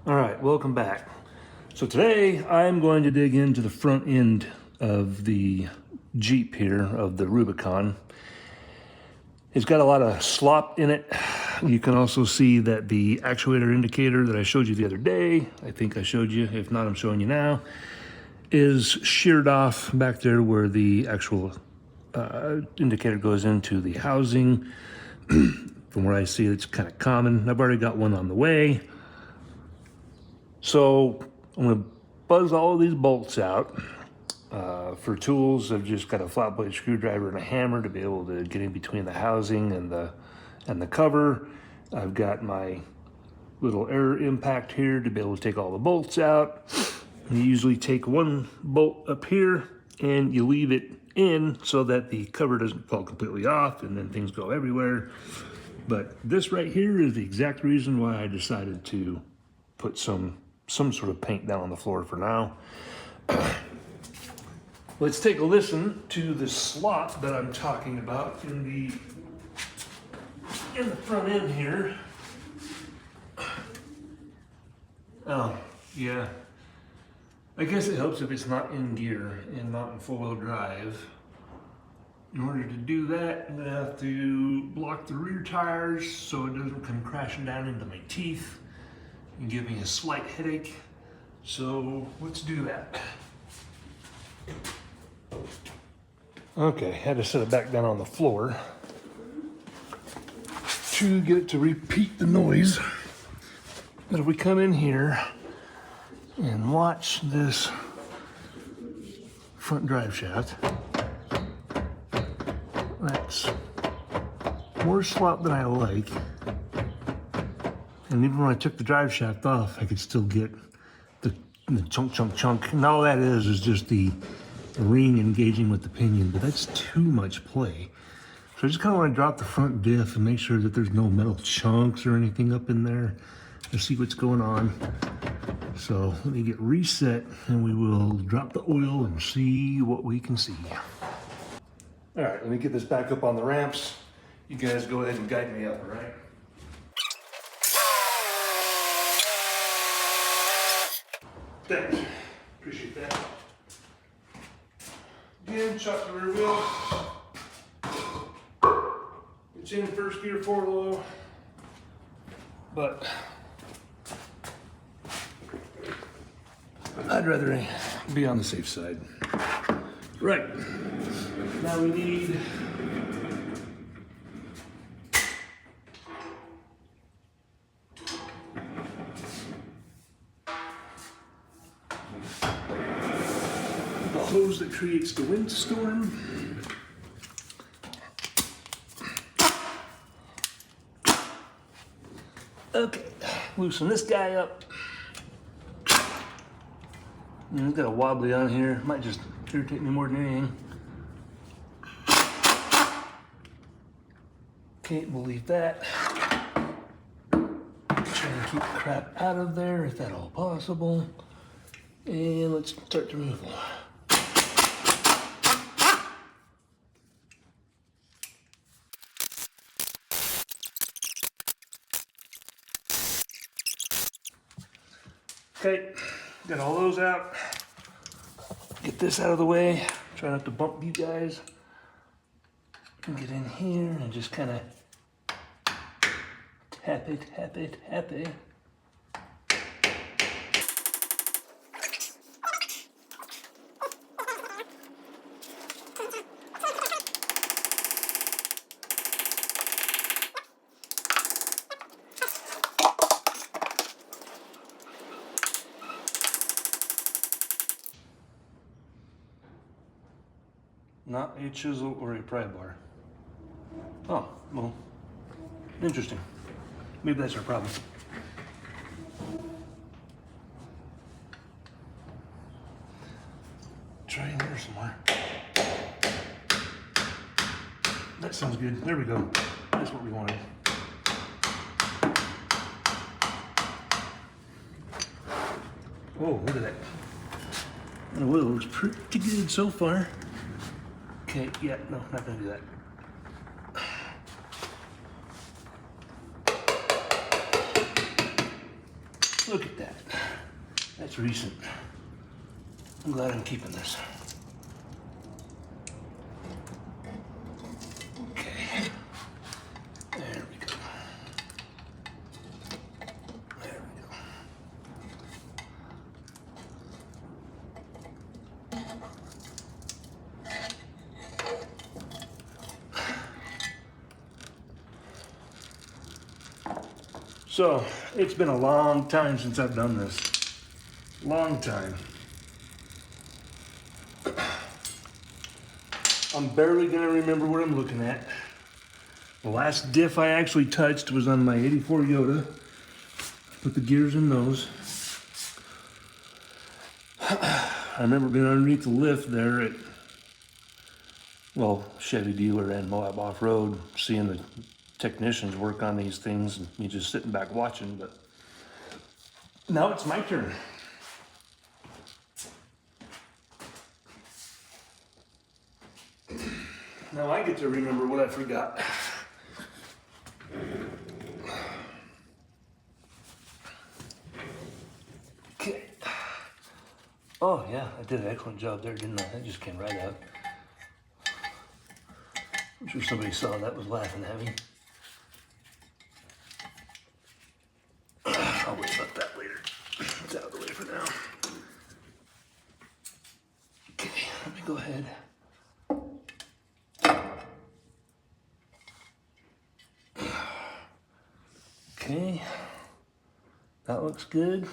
All right, welcome back. So today I'm going to dig into the front end of the Jeep here, of the Rubicon. It's got a lot of slop in it. You can also see that the actuator indicator that I showed you the other day, I think I showed you, if not I'm showing you now, is sheared off back there where the actual indicator goes into the housing. From where I see it's kind of common. I've already got one on the way. So I'm gonna buzz all of these bolts out. For tools, I've just got a flat blade screwdriver and a hammer to be able to get in between the housing and the cover. I've got my little air impact here to be able to take all the bolts out. You usually take one bolt up here and you leave it in so that the cover doesn't fall completely off and then things go everywhere. But this right here is the exact reason why I decided to put some sort of paint down on the floor for now. Let's take a listen to the slot that I'm talking about in the front end here. Oh, yeah. I guess it helps if it's not in gear and not in four-wheel drive. In order to do that, I'm gonna have to block the rear tires so it doesn't come crashing down into my teeth and give me a slight headache. So let's do that. Okay, had to set it back down on the floor to get it to repeat the noise. But if we come in here and watch this front drive shaft, that's more slop than I like. And even when I took the drive shaft off, I could still get the chunk. And all that is just the ring engaging with the pinion, but that's too much play. So I just kind of want to drop the front diff and make sure that there's no metal chunks or anything up in there to see what's going on. So let me get reset and we will drop the oil and see what we can see. All right, let me get this back up on the ramps. You guys go ahead and guide me up, all right? Thanks, appreciate that. Again, shot the rear wheel. It's in first gear 4 low, but I'd rather be on the safe side. Right, now we need the hose that creates the windstorm. Okay, loosen this guy up. It's got a wobbly on here. Might just irritate me more than anything. Okay, we'll leave that. Try and keep the crap out of there if at all possible. And let's start the removal. Okay, got all those out. Get this out of the way. Try not to bump you guys. Get in here and just kind of tap it. Not a chisel or a pry bar. Oh, well, interesting. Maybe that's our problem. Try in there somewhere. That sounds good. There we go. That's what we wanted. Oh, look at that. The oil looks pretty good so far. Okay, yeah, no, not gonna do that. Look at that. That's recent. I'm glad I'm keeping this. Okay. There we go. There we go. So, it's been a long time since I've done this. Long time. I'm barely gonna remember what I'm looking at. The last diff I actually touched was on my 84 Yoda. Put the gears in those. I remember being underneath the lift there at, well, Chevy dealer and Moab Off-Road, seeing the technicians work on these things and me just sitting back watching, but now it's my turn. Now I get to remember what I forgot. Okay. Oh yeah, I did an excellent job there, didn't I? That just came right out. I'm sure somebody saw that, was laughing at me. I'll worry about that later. It's out of the way for now. Okay, let me go ahead. Okay, that looks good.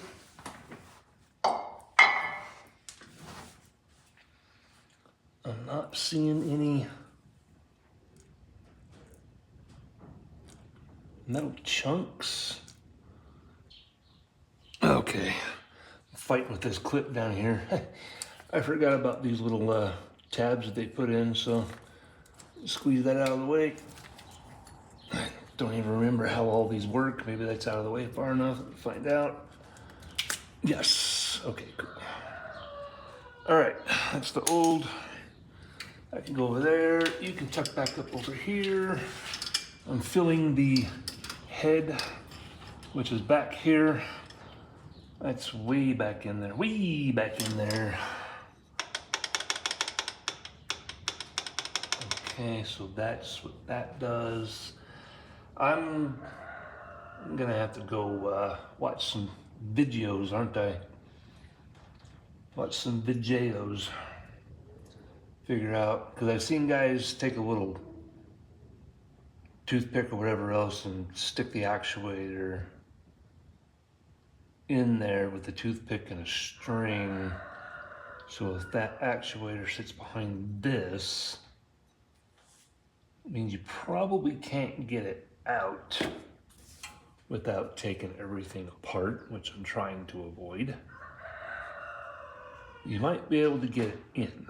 I'm not seeing any metal chunks. Okay, I'm fighting with this clip down here. I forgot about these little tabs that they put in, so squeeze that out of the way. I don't even remember how all these work. Maybe that's out of the way far enough to find out. Yes, okay, cool. All right, that's the old. I can go over there. You can tuck back up over here. I'm filling the head, which is back here. That's way back in there, way back in there. Okay, so that's what that does. I'm gonna have to go watch some videos, aren't I? Watch some videos. Figure out, because I've seen guys take a little toothpick or whatever else and stick the actuator in there with the toothpick and a string. So if that actuator sits behind this, it means you probably can't get it out without taking everything apart, which I'm trying to avoid. You might be able to get it in,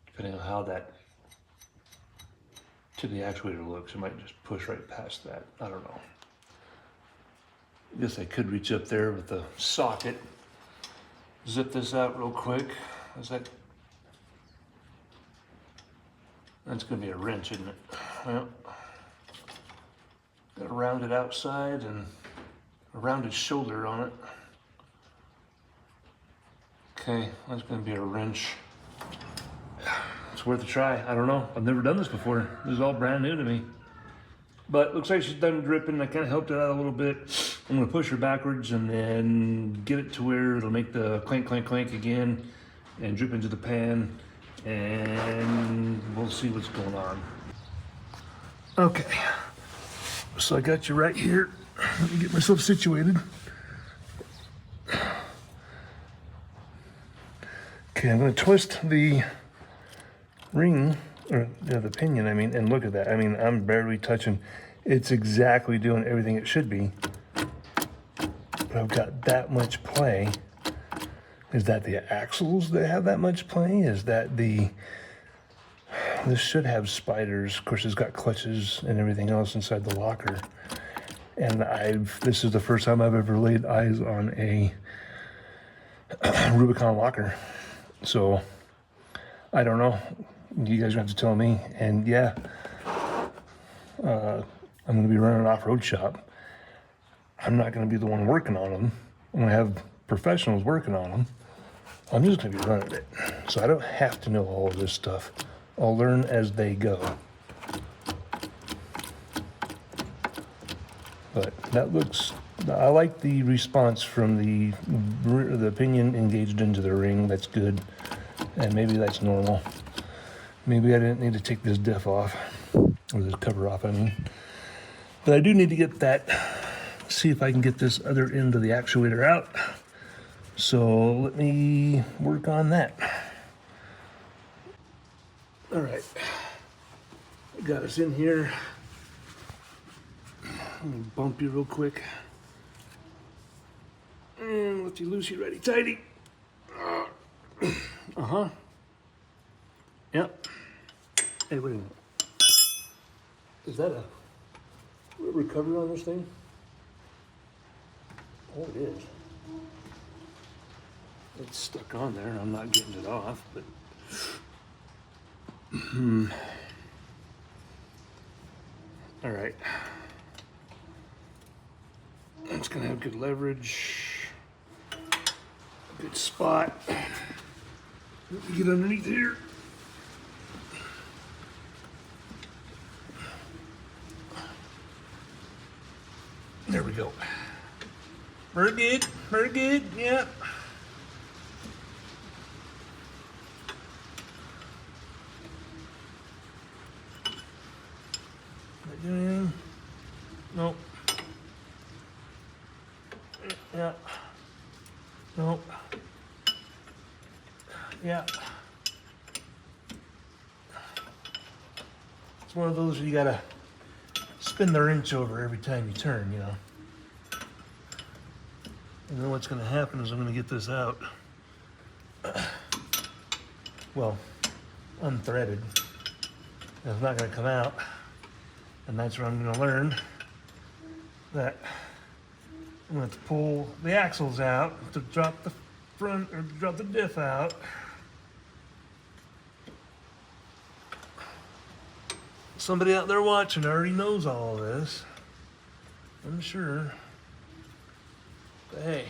depending on how that tip of the actuator looks. It might just push right past that. I don't know. I guess I could reach up there with the socket, zip this out real quick. Is that? That's gonna be a wrench, isn't it? Well, got a rounded outside and a rounded shoulder on it. Okay, that's gonna be a wrench. It's worth a try. I don't know. I've never done this before. This is all brand new to me. But looks like she's done dripping. I kind of helped it out a little bit. I'm gonna push her backwards and then get it to where it'll make the clank, clank, clank again and drip into the pan, and we'll see what's going on. Okay, so I got you right here. Let me get myself situated. Okay, I'm gonna twist the ring, or the pinion, I mean, and look at that. I mean, I'm barely touching. It's exactly doing everything it should be. But I've got that much play. Is that the axles that have that much play? Is that the, this should have spiders. Of course, it's got clutches and everything else inside the locker. And this is the first time I've ever laid eyes on a Rubicon locker. So, I don't know. You guys are going to have to tell me. And yeah, I'm going to be running an off-road shop. I'm not going to be the one working on them. when I have professionals working on them, I'm just gonna be running it. So I don't have to know all of this stuff. I'll learn as they go. But that looks, I like the response from the pinion engaged into the ring. That's good. And maybe that's normal. Maybe I didn't need to take this diff off, or this cover off, I mean. But I do need to get that, see if I can get this other end of the actuator out. So let me work on that. All right, got us in here. Let me bump you real quick. And lefty loosey, righty tighty. Uh-huh. Yep. Hey, wait a minute. Is that a rubber cover on this thing? Oh, it is. It's stuck on there. I'm not getting it off, but... All right. It's gonna have good leverage. Good spot. Let me get underneath here. There we go. Very good, very good, yeah. Nope. Yeah. Nope. Yeah. It's one of those where you gotta spin the wrench over every time you turn, you know. And then what's gonna happen is I'm gonna get this out. Well, unthreaded. It's not gonna come out. And that's where I'm gonna learn that I'm gonna have to pull the axles out to drop the front, or drop the diff out. Somebody out there watching already knows all of this, I'm sure. But hey.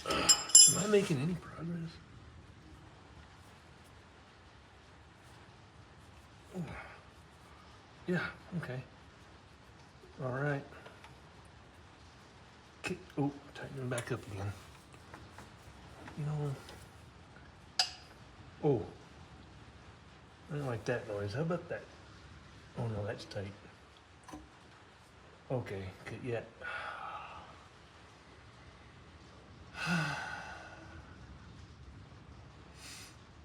Am I making any progress? Yeah, okay. All right. Okay. Oh, tightening back up again. You know, oh, I don't like that noise. How about that? Oh no, that's tight. Okay, yeah.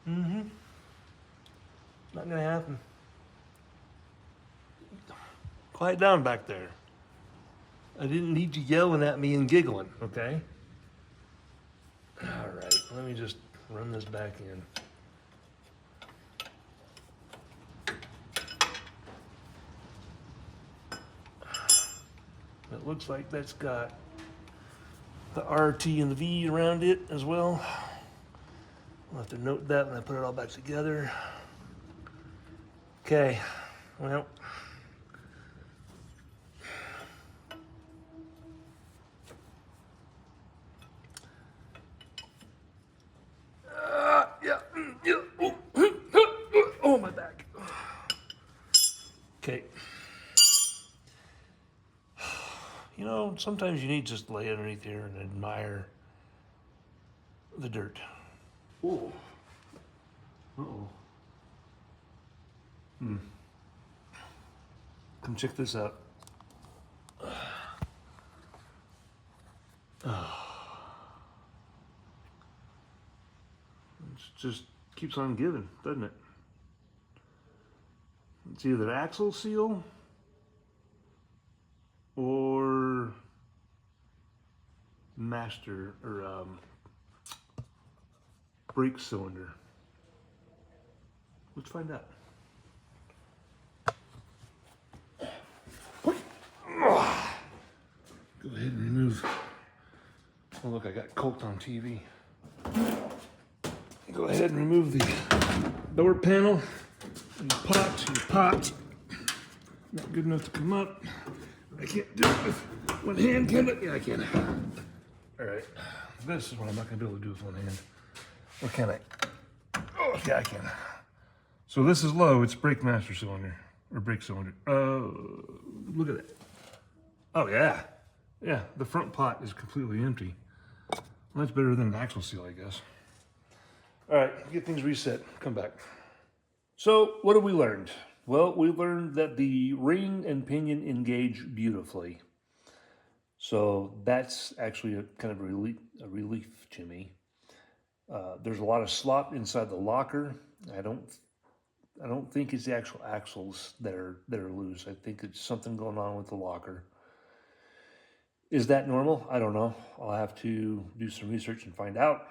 Mm-hmm. Not gonna happen. Quiet down back there. I didn't need you yelling at me and giggling, okay? All right, let me just run this back in. It looks like that's got the RT and the V around it as well. I'll have to note that when I put it all back together. Okay, well. Oh, my back. Okay. You know, sometimes you need to just lay underneath here and admire the dirt. Oh. Uh-oh. Come check this out. It just keeps on giving, doesn't it? It's either the axle seal or master or brake cylinder. Let's find out. Go ahead and remove. Oh look, I got Colt on TV. Go ahead and remove the door panel. You popped. Not good enough to come up. I can't do it with one hand, can I? Yeah, I can. All right, this is what I'm not gonna be able to do with one hand. Or can I? Oh, yeah, I can. So this is low, it's brake master cylinder, or brake cylinder. Look at that. Oh yeah, yeah, the front pot is completely empty. Well, that's better than an axle seal, I guess. All right, get things reset, come back. So what have we learned? Well, we learned that the ring and pinion engage beautifully. So that's actually a kind of a relief to me. There's a lot of slop inside the locker. I don't think it's the actual axles that are loose. I think it's something going on with the locker. Is that normal? I don't know. I'll have to do some research and find out.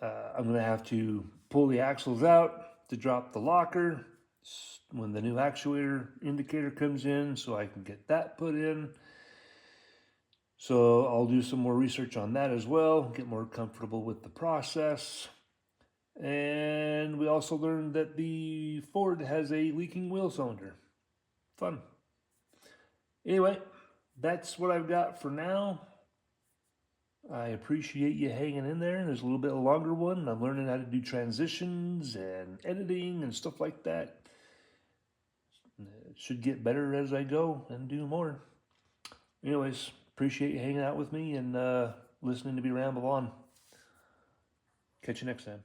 I'm going to have to pull the axles out to drop the locker when the new actuator indicator comes in so I can get that put in. So I'll do some more research on that as well, get more comfortable with the process. And we also learned that the Ford has a leaking wheel cylinder. Fun. Anyway, that's what I've got for now. I appreciate you hanging in there. There's a little bit of a longer one, and I'm learning how to do transitions and editing and stuff like that. It should get better as I go and do more. Anyways, appreciate you hanging out with me and listening to me ramble on. Catch you next time.